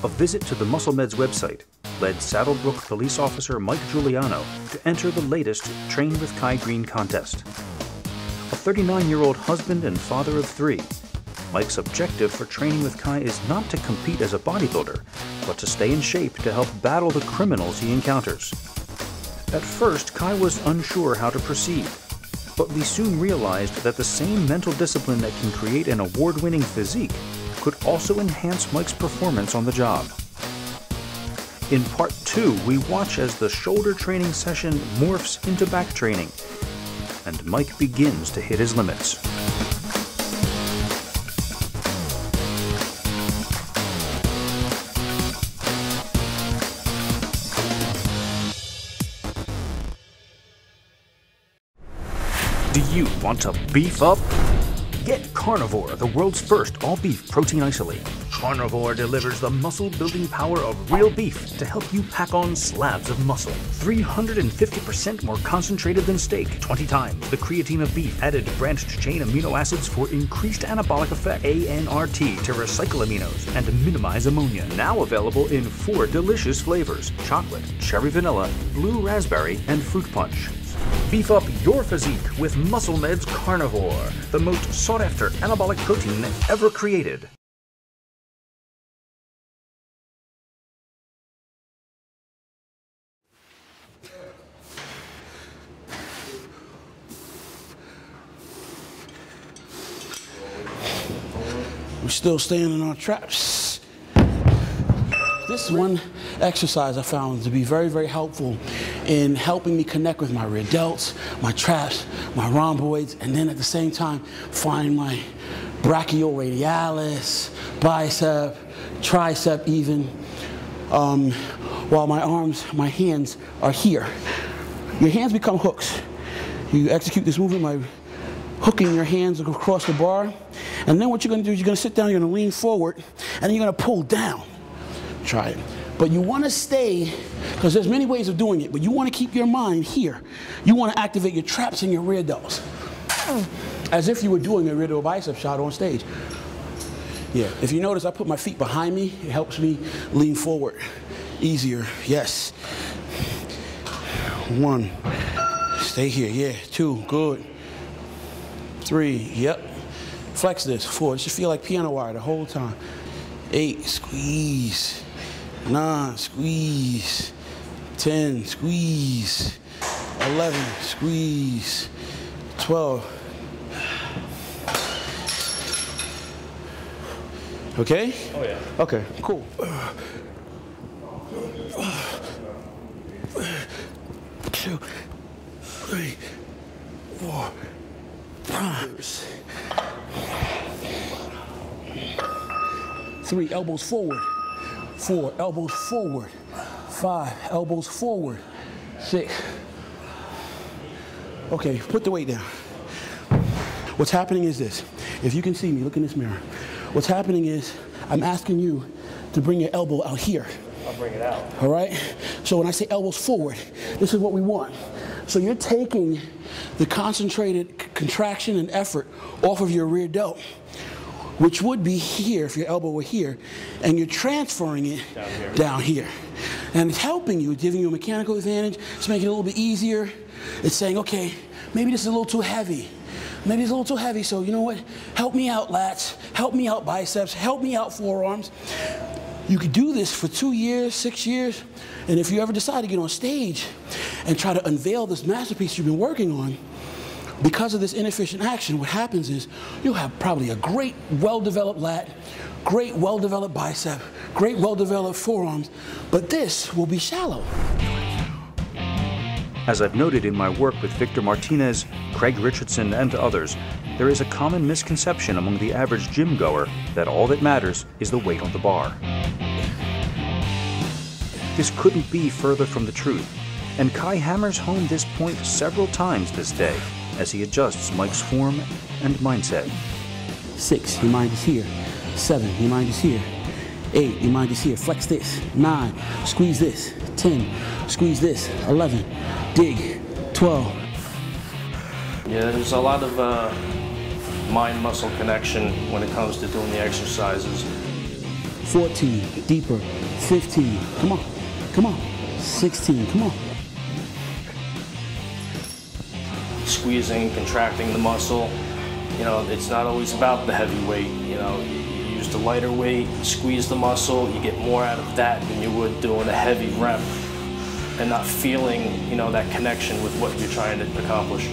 A visit to the MUSCLEMEDS website led Saddlebrook police officer Mike Giuliano to enter the latest Train with Kai Greene contest. A 39-year-old husband and father of 3, Mike's objective for Training with Kai is not to compete as a bodybuilder, but to stay in shape to help battle the criminals he encounters. At first, Kai was unsure how to proceed, but we soon realized that the same mental discipline that can create an award-winning physique could also enhance Mike's performance on the job. In part 2, we watch as the shoulder training session morphs into back training, and Mike begins to hit his limits. Do you want to beef up? Get Carnivore, the world's first all-beef protein isolate. Carnivore delivers the muscle-building power of real beef to help you pack on slabs of muscle. 350% more concentrated than steak, 20 times the creatine of beef, added branched-chain amino acids for increased anabolic effect, ANRT to recycle aminos and minimize ammonia. Now available in 4 delicious flavors: chocolate, cherry vanilla, blue raspberry, and fruit punch. Beef up your physique with MUSCLEMEDS Carnivore, the most sought-after anabolic protein ever created. We're still staying in our traps. This one exercise I found to be very, very helpful in helping me connect with my rear delts, my traps, my rhomboids, and then at the same time find my brachioradialis, bicep, tricep even, while my arms, my hands are here. Your hands become hooks. You execute this movement by hooking your hands across the bar, and then what you're going to do is you're going to sit down, you're going to lean forward, and then you're going to pull down. Try it. But you want to stay, because there's many ways of doing it, but you want to keep your mind here. You want to activate your traps and your rear delts, as if you were doing a rear delt bicep shot on stage. Yeah, if you notice, I put my feet behind me. It helps me lean forward easier. Yes. 1. Stay here. Yeah. 2. Good. 3. Yep. Flex this. 4. It should feel like piano wire the whole time. 8. Squeeze. 9, squeeze. 10, squeeze. 11, squeeze. 12. Okay? Oh yeah. Okay, cool. 2, 3, 4, 5. 3, elbows forward. 4, elbows forward. 5, elbows forward. 6. Okay, put the weight down. What's happening is this. If you can see me, look in this mirror. What's happening is I'm asking you to bring your elbow out here. I'll bring it out. All right? So when I say elbows forward, this is what we want. So you're taking the concentrated contraction and effort off of your rear delt, which would be here if your elbow were here, and you're transferring it down here. And it's helping you, giving you a mechanical advantage. It's making it a little bit easier. It's saying, okay, maybe this is a little too heavy. Maybe it's a little too heavy, so you know what? Help me out, lats. Help me out, biceps. Help me out, forearms. You could do this for 2 years, 6 years, and if you ever decide to get on stage and try to unveil this masterpiece you've been working on, because of this inefficient action, what happens is you'll have probably a great, well-developed lat, great, well-developed bicep, great, well-developed forearms, but this will be shallow. As I've noted in my work with Victor Martinez, Craig Richardson, and others, there is a common misconception among the average gym goer that all that matters is the weight on the bar. This couldn't be further from the truth, and Kai hammers home this point several times this day as he adjusts Mike's form and mindset. 6, your mind is here. 7, your mind is here. 8, your mind is here. Flex this. 9, squeeze this. 10, squeeze this. 11, dig. 12. Yeah, there's a lot of mind-muscle connection when it comes to doing the exercises. 14, deeper, 15, come on, come on, 16, come on. Squeezing, contracting the muscle, you know, it's not always about the heavy weight, you know, you use the lighter weight, squeeze the muscle, you get more out of that than you would doing a heavy rep and not feeling, you know, that connection with what you're trying to accomplish.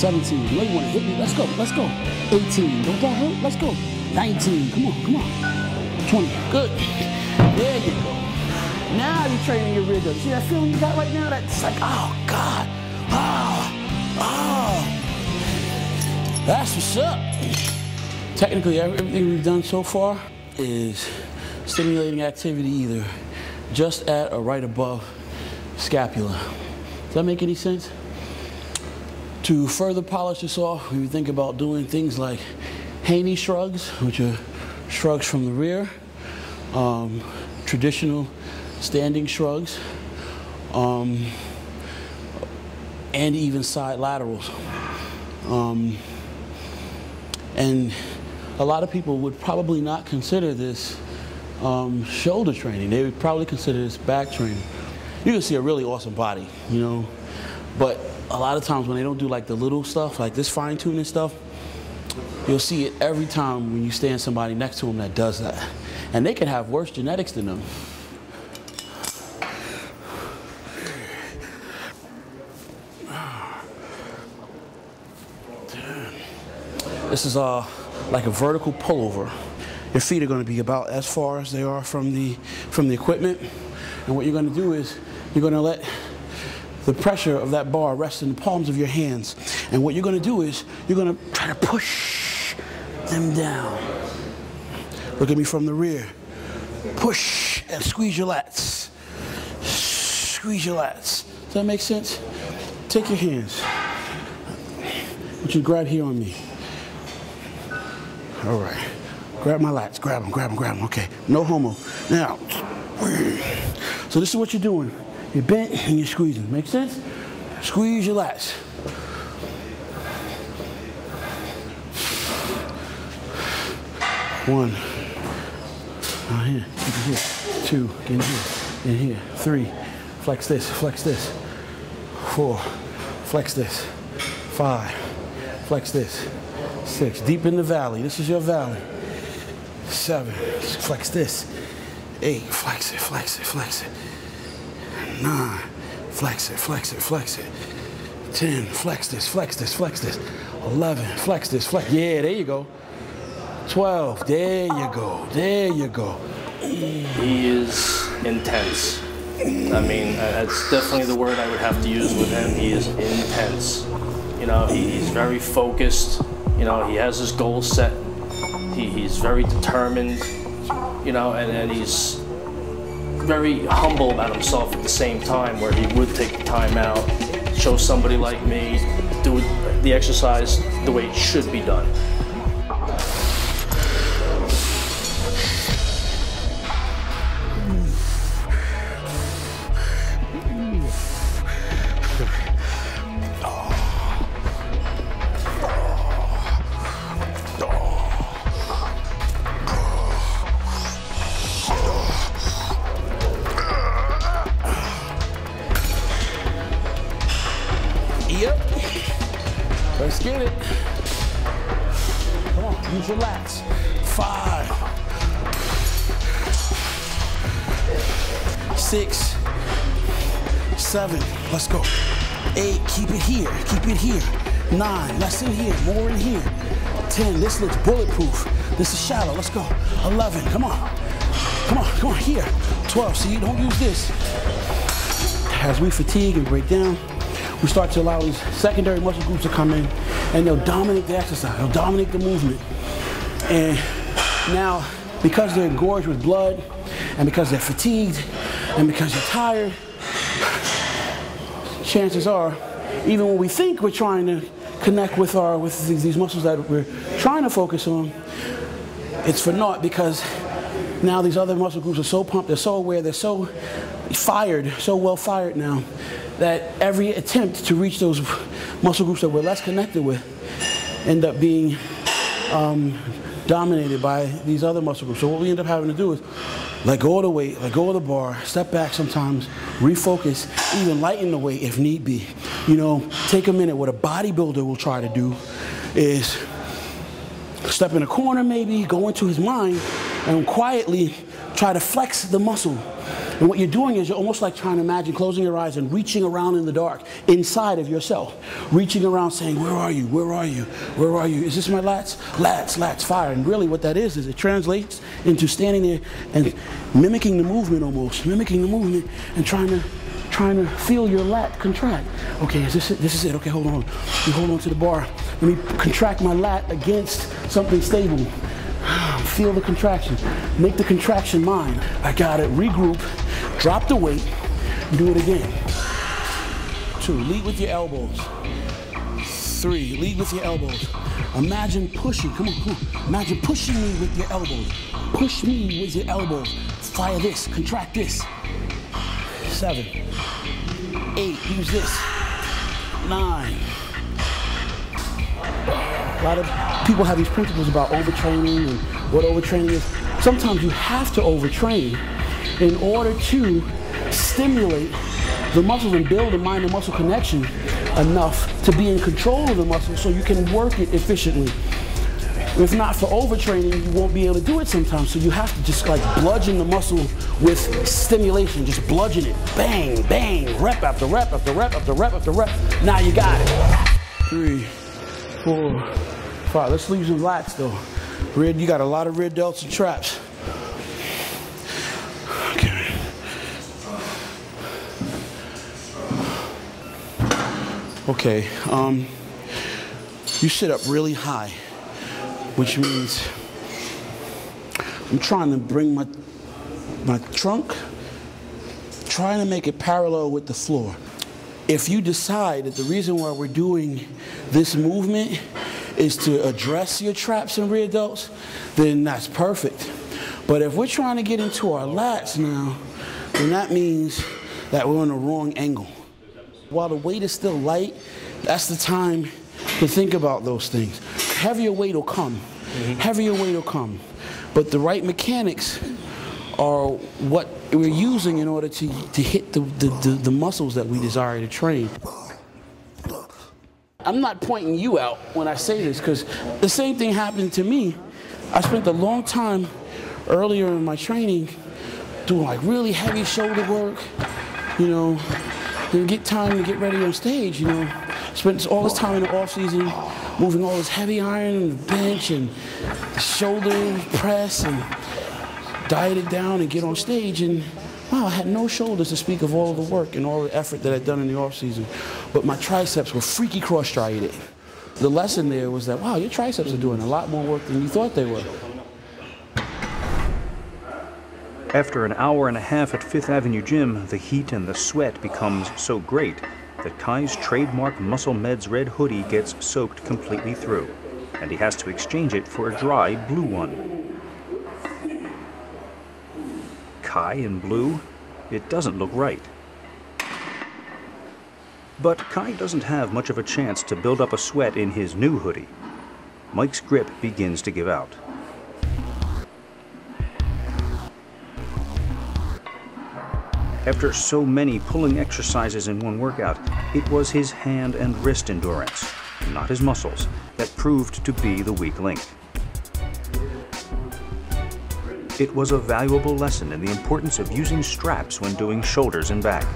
$17, you know you want to hit me, let's go, let's go. 18, don't that hurt, let's go. 19, come on, come on. 20, good. There you go. Now you're training your rear delt. See that feeling you got right now? That's like, oh God, that's what's up. Technically, everything we've done so far is stimulating activity either just at or right above scapula. Does that make any sense? To further polish this off, we would think about doing things like Haney shrugs, which are shrugs from the rear, traditional standing shrugs, and even side laterals. And a lot of people would probably not consider this shoulder training. They would probably consider this back training. You can see a really awesome body, you know, but a lot of times when they don't do like the little stuff, like this fine-tuning stuff, you'll see it every time when you stand somebody next to them that does that. And they can have worse genetics than them. This is like a vertical pullover. Your feet are going to be about as far as they are from the equipment. And what you're going to do is you're going to let the pressure of that bar rest in the palms of your hands. And what you're going to do is you're going to try to push them down. Look at me from the rear. Push and squeeze your lats. Squeeze your lats. Does that make sense? Take your hands. I want you to grab here on me. All right. Grab my lats. Grab them, grab them, grab them. Okay. No homo. Now, so this is what you're doing. You're bent and you're squeezing. Make sense? Squeeze your lats. One. Here. Keep it here. Two. Get in here. In here. Three. Flex this. Flex this. Four. Flex this. Five. Flex this. Six. Deep in the valley. This is your valley. 7. Flex this. 8. Flex it. Flex it. Flex it. 9, flex it, flex it, flex it. 10, flex this, flex this, flex this. 11, flex this, flex. Yeah, there you go. 12, there you go, there you go. He is intense. I mean, that's definitely the word I would have to use with him. He is intense. You know, he's very focused. You know, he has his goals set. He's very determined. You know, and he's very humble about himself at the same time, where he would take the time out, show somebody like me, do the exercise the way it should be done. Yep. Let's get it. Come on, use your lats. 5, 6, 7. Let's go. 8. Keep it here. Keep it here. 9. Less in here. More in here. 10. This looks bulletproof. This is shallow. Let's go. 11. Come on. Come on. Come on. Here. 12. See, don't use this. As we fatigue and break down, we start to allow these secondary muscle groups to come in, and they'll dominate the exercise, they'll dominate the movement. And now, because they're engorged with blood, and because they're fatigued, and because you're tired, chances are, even when we think we're trying to connect with these muscles that we're trying to focus on, it's for naught, because now these other muscle groups are so pumped, they're so aware, they're so fired, so well fired now, that every attempt to reach those muscle groups that we're less connected with end up being dominated by these other muscle groups. So what we end up having to do is let go of the weight, let go of the bar, step back sometimes, refocus, even lighten the weight if need be. You know, take a minute. What a bodybuilder will try to do is step in a corner maybe, go into his mind, and quietly try to flex the muscle. And what you're doing is you're almost like trying to imagine closing your eyes and reaching around in the dark inside of yourself. Reaching around saying, where are you? Where are you? Where are you? Is this my lats? Lats, lats, fire. And really what that is it translates into standing there and mimicking the movement almost. Mimicking the movement and trying to feel your lat contract. Okay, is this it? This is it. Okay, hold on. You hold on to the bar. Let me contract my lat against something stable. Feel the contraction. Make the contraction mine. I got it. Regroup. Drop the weight. Do it again. 2. Lead with your elbows. 3. Lead with your elbows. Imagine pushing. Come on, come on. Imagine pushing me with your elbows. Push me with your elbows. Fire this. Contract this. 7. 8. Use this. 9. A lot of people have these principles about overtraining and what overtraining is. Sometimes you have to overtrain in order to stimulate the muscles and build a mind-to-muscle connection enough to be in control of the muscle so you can work it efficiently. If not for overtraining, you won't be able to do it sometimes. So you have to just like bludgeon the muscle with stimulation. Just bludgeon it. Bang, bang, rep after rep after rep after rep after rep. Now you got it. 3, 4, 5. Let's leave some lats though. Red, you got a lot of rear delts and traps. Okay. Okay. You sit up really high, which means I'm trying to bring my trunk, trying to make it parallel with the floor. If you decide that the reason why we're doing this movement is to address your traps and rear delts, then that's perfect. But if we're trying to get into our lats now, then that means that we're on the wrong angle. While the weight is still light, that's the time to think about those things. Heavier weight will come. Heavier weight will come. But the right mechanics are what we're using in order to hit the muscles that we desire to train. I'm not pointing you out when I say this, because the same thing happened to me. I spent a long time earlier in my training doing like really heavy shoulder work, you know, then get time to get ready on stage, you know. Spent all this time in the off season moving all this heavy iron and the bench and the shoulder press and diet it down and get on stage, and wow, I had no shoulders to speak of all of the work and all the effort that I'd done in the off season. But my triceps were freaky cross-striated. The lesson there was that, wow, your triceps are doing a lot more work than you thought they were. After an hour and a half at Fifth Avenue Gym, the heat and the sweat becomes so great that Kai's trademark MUSCLEMEDS red hoodie gets soaked completely through, and he has to exchange it for a dry blue one. Kai in blue? It doesn't look right. But Kai doesn't have much of a chance to build up a sweat in his new hoodie. Mike's grip begins to give out. After so many pulling exercises in one workout, it was his hand and wrist endurance, not his muscles, that proved to be the weak link. It was a valuable lesson in the importance of using straps when doing shoulders and back.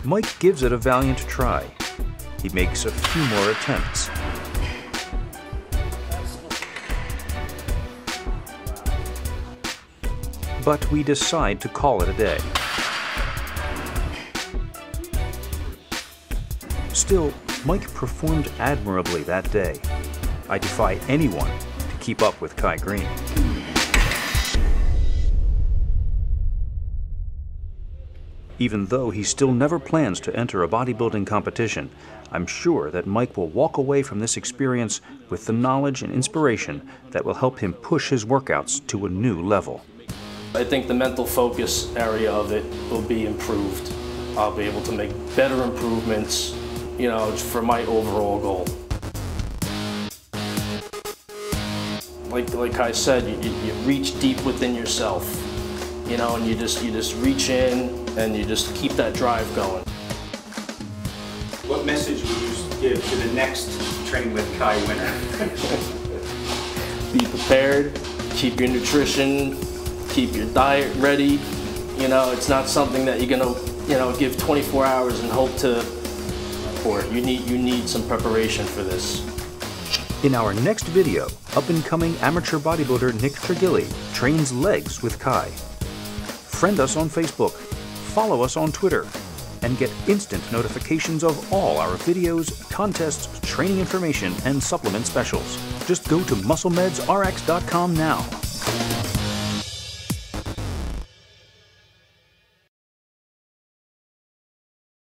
Mike gives it a valiant try. He makes a few more attempts. But we decide to call it a day. Still, Mike performed admirably that day. I defy anyone to keep up with Kai Greene. Even though he still never plans to enter a bodybuilding competition, I'm sure that Mike will walk away from this experience with the knowledge and inspiration that will help him push his workouts to a new level. I think the mental focus area of it will be improved. I'll be able to make better improvements, you know, for my overall goal. Like I said, you reach deep within yourself, you know, and you just reach in and you just keep that drive going. What message would you give to the next Train with Kai winner? Be prepared, keep your nutrition, keep your diet ready. You know, it's not something that you're gonna, you know, give 24 hours and hope to, for it. You need some preparation for this. In our next video, up-and-coming amateur bodybuilder Nick Trigilli trains legs with Kai. Friend us on Facebook, follow us on Twitter, and get instant notifications of all our videos, contests, training information, and supplement specials. Just go to MUSCLEMEDSRX.com now.